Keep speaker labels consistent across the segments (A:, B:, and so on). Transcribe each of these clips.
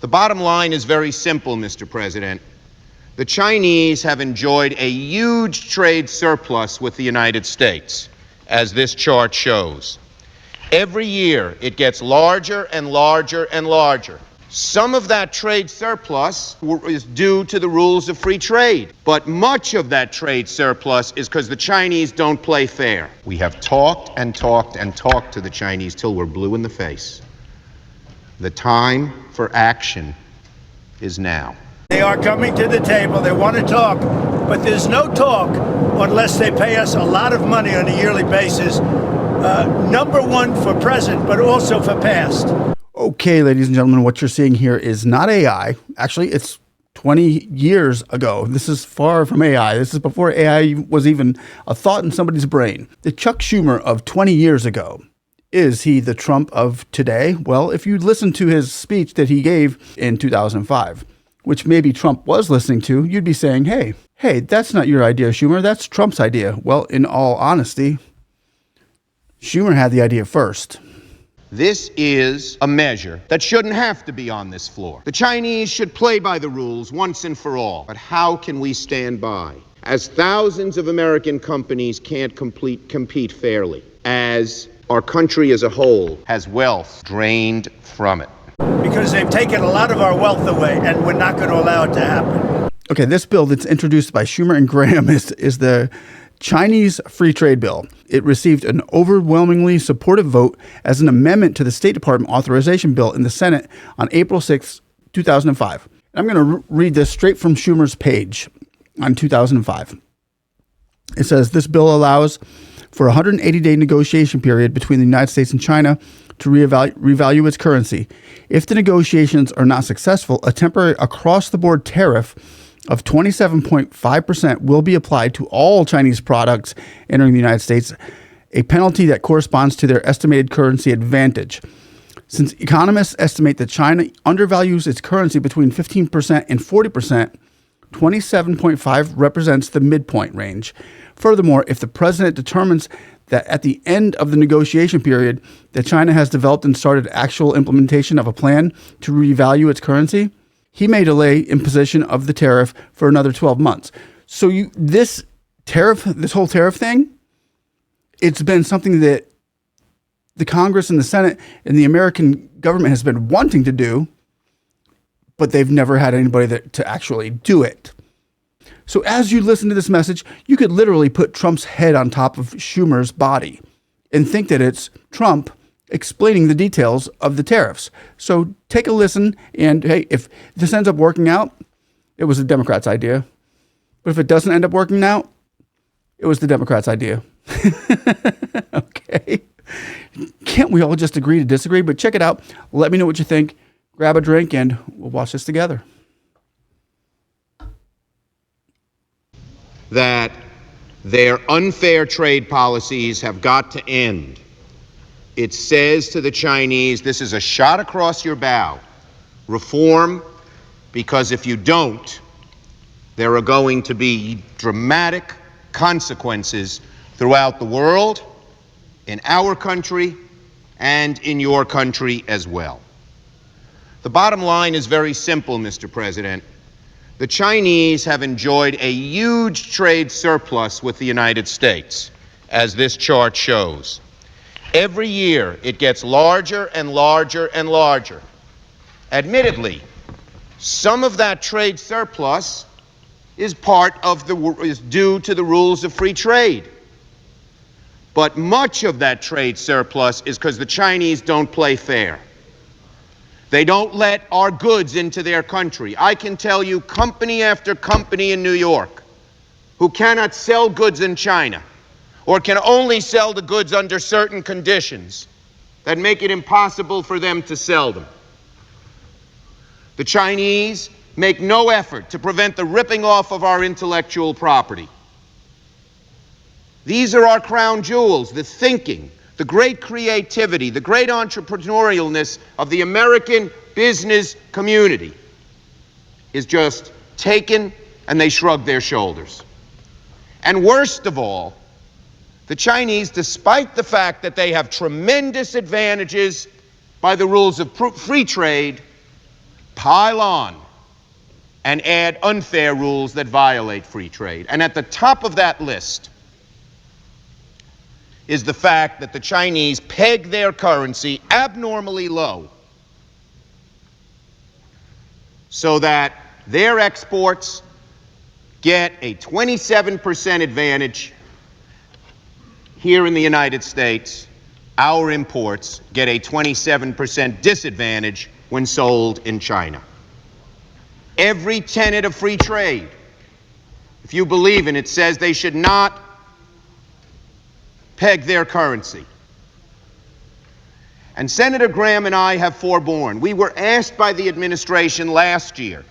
A: The bottom line is very simple, Mr. President. The Chinese have enjoyed a huge trade surplus with the United States, as this chart shows. Every year, it gets larger and larger and larger. Some of that trade surplus is due to the rules of free trade, but much of that trade surplus is because the Chinese don't play fair. We have talked and talked and talked to the Chinese till we're blue in the face. The time for action is now.
B: They are coming to the table. They want to talk, but there's no talk unless they pay us a lot of money on a yearly basis. Number one for present, but also for past.
C: Okay, ladies and gentlemen, what you're seeing here is not AI. Actually, it's 20 years ago. This is far from AI. This is before AI was even a thought in somebody's brain. The Chuck Schumer of 20 years ago. Is he the Trump of today? Well, if you listen to his speech that he gave in 2005, which maybe Trump was listening to, you'd be saying, hey, that's not your idea, Schumer. That's Trump's idea. Well, in all honesty, Schumer had the idea first.
A: This is a measure that shouldn't have to be on this floor. The Chinese should play by the rules once and for all. But how can we stand by as thousands of American companies can't compete fairly, as our country as a whole has wealth drained from it?
B: Because they've taken a lot of our wealth away, and we're not going to allow it to happen.
C: Okay, this bill that's introduced by Schumer and Graham is the Chinese Free Trade Bill. It received an overwhelmingly supportive vote as an amendment to the State Department authorization bill in the Senate on April 6, 2005. I'm going to read this straight from Schumer's page on 2005. It says, this bill allows for a 180-day negotiation period between the United States and China to revalue its currency. If the negotiations are not successful, a temporary across-the-board tariff of 27.5% will be applied to all Chinese products entering the United States, a penalty that corresponds to their estimated currency advantage. Since economists estimate that China undervalues its currency between 15% and 40%, 27.5 represents the midpoint range. Furthermore, if the president determines that at the end of the negotiation period that China has developed and started actual implementation of a plan to revalue its currency, he may delay imposition of the tariff for another 12 months. So this whole tariff thing, it's been something that the Congress and the Senate and the American government has been wanting to do, but they've never had anybody to actually do it. So as you listen to this message, you could literally put Trump's head on top of Schumer's body and think that it's Trump explaining the details of the tariffs. So take a listen, and hey, if this ends up working out, it was the Democrats' idea. But if it doesn't end up working out, it was the Democrats' idea. Okay. Can't we all just agree to disagree? But check it out. Let me know what you think. Grab a drink, and we'll watch this together.
A: That their unfair trade policies have got to end. It says to the Chinese, this is a shot across your bow. Reform, because if you don't, there are going to be dramatic consequences throughout the world, in our country, and in your country as well. The bottom line is very simple, Mr. President. The Chinese have enjoyed a huge trade surplus with the United States, as this chart shows. Every year, it gets larger and larger and larger. Admittedly, some of that trade surplus is due to the rules of free trade. But much of that trade surplus is because the Chinese don't play fair. They don't let our goods into their country. I can tell you company after company in New York who cannot sell goods in China or can only sell the goods under certain conditions that make it impossible for them to sell them. The Chinese make no effort to prevent the ripping off of our intellectual property. These are our crown jewels, the thinking, the great creativity, the great entrepreneurialness of the American business community is just taken, and they shrug their shoulders. And worst of all, the Chinese, despite the fact that they have tremendous advantages by the rules of free trade, pile on and add unfair rules that violate free trade. And at the top of that list is the fact that the Chinese peg their currency abnormally low so that their exports get a 27% advantage here in the United States. Our imports get a 27% disadvantage when sold in China. Every tenet of free trade, if you believe in it, says they should not peg their currency. And Senator Graham and I have forborne. We were asked by the administration last year,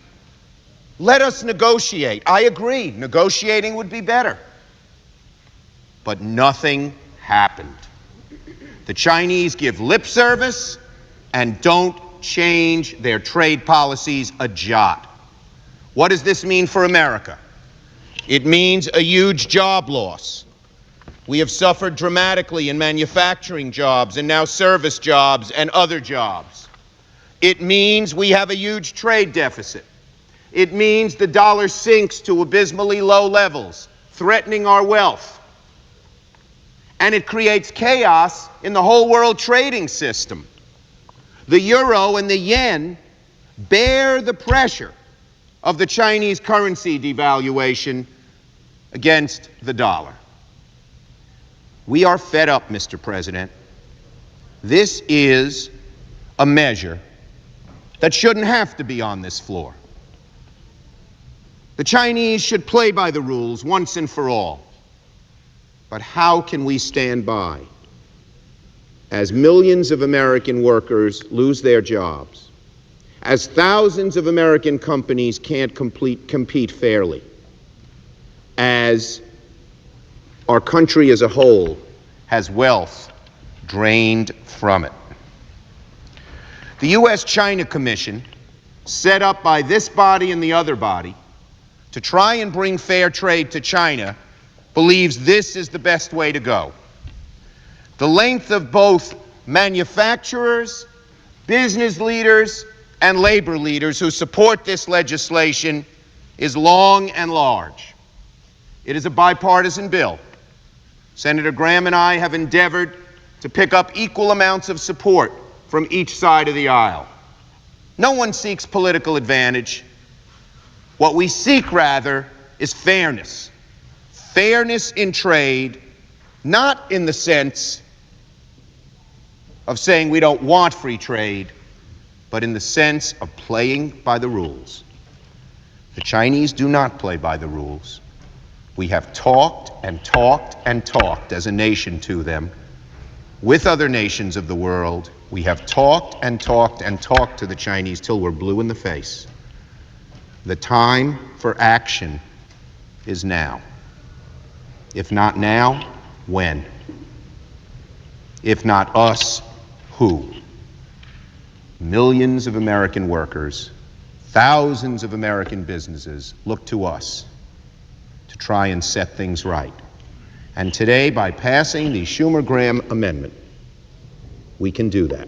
A: let us negotiate. I agreed, negotiating would be better. But nothing happened. The Chinese give lip service and don't change their trade policies a jot. What does this mean for America? It means a huge job loss. We have suffered dramatically in manufacturing jobs and now service jobs and other jobs. It means we have a huge trade deficit. It means the dollar sinks to abysmally low levels, threatening our wealth. And it creates chaos in the whole world trading system. The euro and the yen bear the pressure of the Chinese currency devaluation against the dollar. We are fed up, Mr. President. This is a measure that shouldn't have to be on this floor. The Chinese should play by the rules once and for all. But how can we stand by as millions of American workers lose their jobs, as thousands of American companies can't compete fairly, as our country as a whole has wealth drained from it? The U.S.-China Commission, set up by this body and the other body to try and bring fair trade to China, believes this is the best way to go. The length of both manufacturers, business leaders, and labor leaders who support this legislation is long and large. It is a bipartisan bill. Senator Graham and I have endeavored to pick up equal amounts of support from each side of the aisle. No one seeks political advantage. What we seek, rather, is fairness. Fairness in trade, not in the sense of saying we don't want free trade, but in the sense of playing by the rules. The Chinese do not play by the rules. We have talked and talked and talked as a nation to them. With other nations of the world, we have talked and talked and talked to the Chinese till we're blue in the face. The time for action is now. If not now, when? If not us, who? Millions of American workers, thousands of American businesses look to us to try and set things right. And today, by passing the Schumer-Graham amendment, we can do that.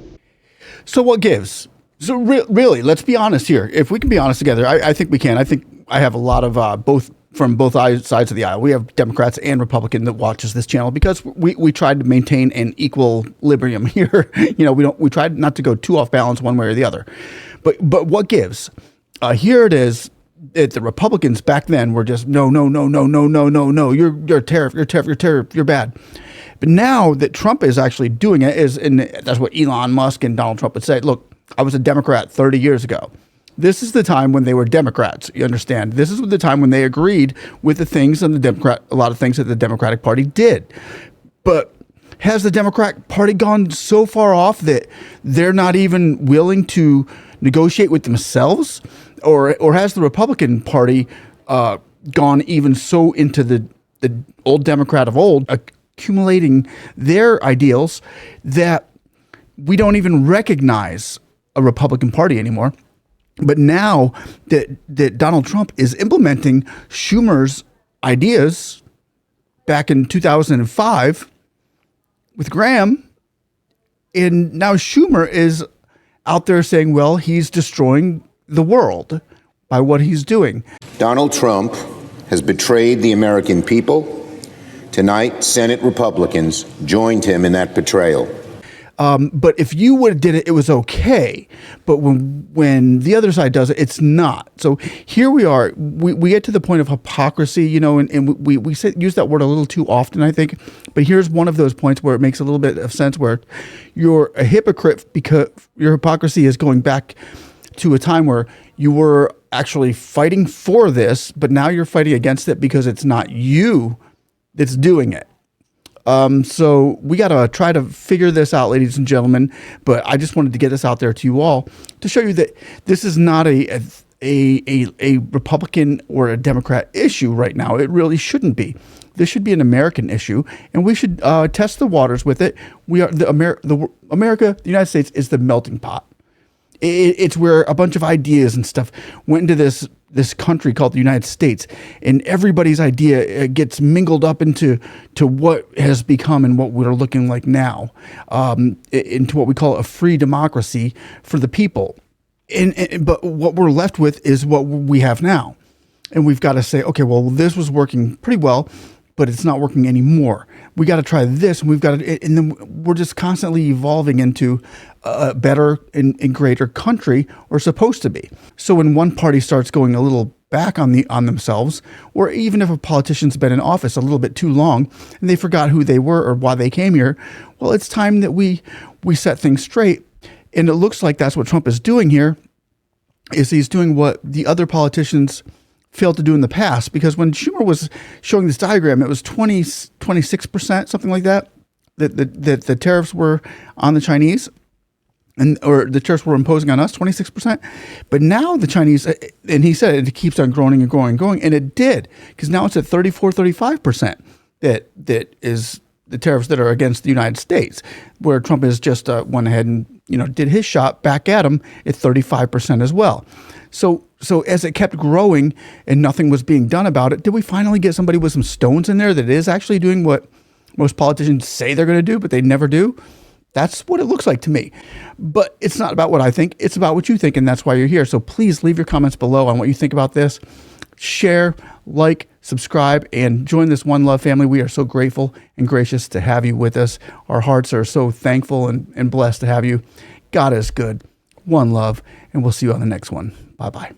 C: So what gives? So really, let's be honest here. If we can be honest together, I think we can. I think I have a lot of both sides of the aisle. We have Democrats and Republicans that watches this channel because we tried to maintain an equilibrium here. We tried not to go too off balance one way or the other. But what gives? Here it is. The Republicans back then were just no. You're a tariff. You're bad. But now that Trump is actually doing it, and that's what Elon Musk and Donald Trump would say. Look, I was a Democrat 30 years ago. This is the time when they were Democrats. You understand? This is the time when they agreed with the things and a lot of things that the Democratic Party did. But has the Democratic Party gone so far off that they're not even willing to negotiate with themselves? Or has the Republican Party gone even so into the old Democrat of old, accumulating their ideals that we don't even recognize a Republican Party anymore? But now that Donald Trump is implementing Schumer's ideas back in 2005 with Graham, and now Schumer is out there saying, well, he's destroying the world by what he's doing.
A: Donald Trump has betrayed the American people. Tonight, Senate Republicans joined him in that betrayal.
C: But if you would have did it, it was okay. But when the other side does it, it's not. So here we are. We get to the point of hypocrisy, and we use that word a little too often, I think. But here's one of those points where it makes a little bit of sense, where you're a hypocrite because your hypocrisy is going back to a time where you were actually fighting for this, but now you're fighting against it because it's not you that's doing it. So we got to try to figure this out, ladies and gentlemen. But I just wanted to get this out there to you all to show you that this is not a Republican or a Democrat issue right now. It really shouldn't be. This should be an American issue, and we should test the waters with it. We are the United States is the melting pot. It's where a bunch of ideas and stuff went into this country called the United States, and everybody's idea gets mingled up into what has become and what we're looking like now, into what we call a free democracy for the people. But what we're left with is what we have now, and we've got to say, okay, well, this was working pretty well, but it's not working anymore. We got to try this, and and then we're just constantly evolving into a better and greater country, or supposed to be. So when one party starts going a little back on themselves, or even if a politician's been in office a little bit too long and they forgot who they were or why they came here, well, it's time that we set things straight. And it looks like that's what Trump is doing here, is he's doing what the other politicians failed to do in the past. Because when Schumer was showing this diagram, it was 26%, something like that the tariffs were on the Chinese, or the tariffs were imposing on us, 26%. But now the Chinese, and he said it keeps on growing and growing and growing, and it did, because now it's at 34, 35% that is the tariffs that are against the United States, where Trump has just went ahead and did his shot back at him at 35% as well. So as it kept growing and nothing was being done about it, did we finally get somebody with some stones in there that is actually doing what most politicians say they're going to do, but they never do? That's what it looks like to me. But it's not about what I think. It's about what you think, and that's why you're here. So please leave your comments below on what you think about this. Share, like, subscribe, and join this One Love family. We are so grateful and gracious to have you with us. Our hearts are so thankful and blessed to have you. God is good. One love, and we'll see you on the next one. Bye-bye.